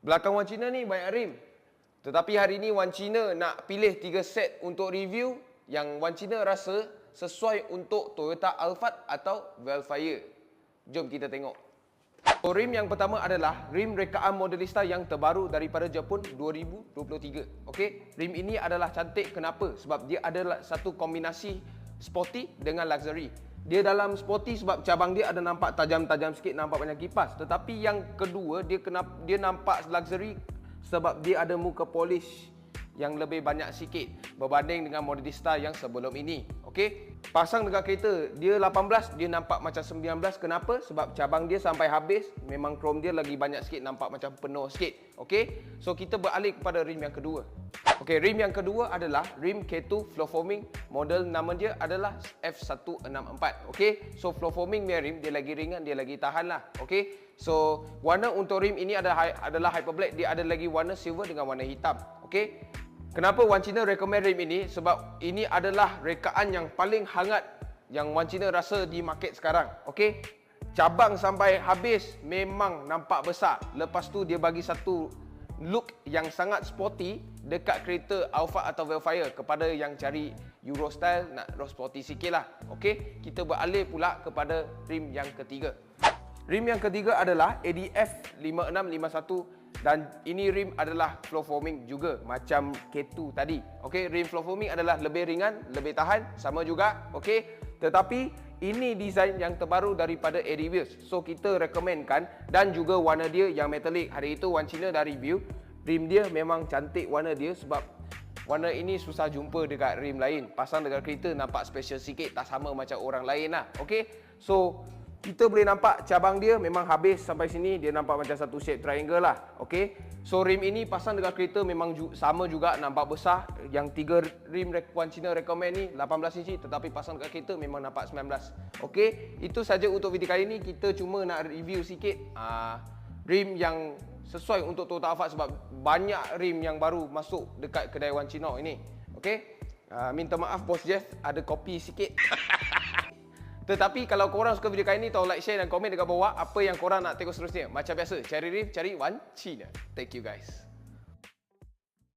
Belakang Wan Cina ni banyak rim. Tetapi hari ni Wan Cina nak pilih 3 set untuk review yang Wan Cina rasa sesuai untuk Toyota Alphard atau Velfire. Jom kita tengok. So, rim yang pertama adalah rim rekaan Modelista yang terbaru daripada Jepun 2023. Okey, rim ini adalah cantik. Kenapa? Sebab dia adalah satu kombinasi sporty dengan luxury. Dia dalam sporty sebab cabang dia ada nampak tajam-tajam sikit, nampak banyak kipas. Tetapi yang kedua, dia nampak luxury sebab dia ada muka polish yang lebih banyak sikit berbanding dengan Modelista yang sebelum ini. Okey, pasang dengan kereta dia 18, dia nampak macam 19. Kenapa? Sebab cabang dia sampai habis, memang chrome dia lagi banyak sikit, nampak macam penuh sikit. Okey, so kita beralih kepada rim yang kedua. Okey, rim yang kedua adalah rim K2 floor foaming. Model nama dia adalah F164. Okey, so floor foaming punya rim dia lagi ringan, dia lagi tahan lah. Okey, so warna untuk rim ini adalah hyper black. Dia ada lagi warna silver dengan warna hitam. Okey, kenapa Wan Cina recommend rim ini? Sebab ini adalah rekaan yang paling hangat yang Wan Cina rasa di market sekarang. Okey, cabang sampai habis memang nampak besar. Lepas tu dia bagi satu look yang sangat sporty dekat kereta Alphard atau Velfire. Kepada yang cari Euro style, nak sporty sikit lah. Okey, kita beralih pula kepada rim yang ketiga. Rim yang ketiga adalah ADF 5651 dan ini rim adalah floor foaming juga macam K2 tadi. Okey, rim floor foaming adalah lebih ringan, lebih tahan, sama juga. Okey, tetapi ini design yang terbaru daripada AD Wheels. So kita recommendkan, dan juga warna dia yang metallic. Hari itu Wan Cina dah review. Rim dia memang cantik warna dia sebab warna ini susah jumpa dekat rim lain. Pasang dekat kereta nampak special sikit, tak sama macam orang lain lah. Okey, so kita boleh nampak cabang dia memang habis sampai sini, dia nampak macam satu shape triangle lah. Okey, so rim ini pasang dekat kereta memang sama juga, nampak besar. Yang 3 rim Wan Cina recommend ni 18 inci, tetapi pasang dekat kereta memang nampak 19. Okey, itu saja untuk video kali ni. Kita cuma nak review sikit rim yang sesuai untuk Toyota Alphard sebab banyak rim yang baru masuk dekat kedai Wan Cina ini. Okey, minta maaf Bos Jeff, ada kopi sikit. Tetapi kalau korang suka video kali ni, tolong like, share dan komen dekat bawah apa yang korang nak tengok seterusnya. Macam biasa, cari rim, cari Wan Cina. Thank you guys.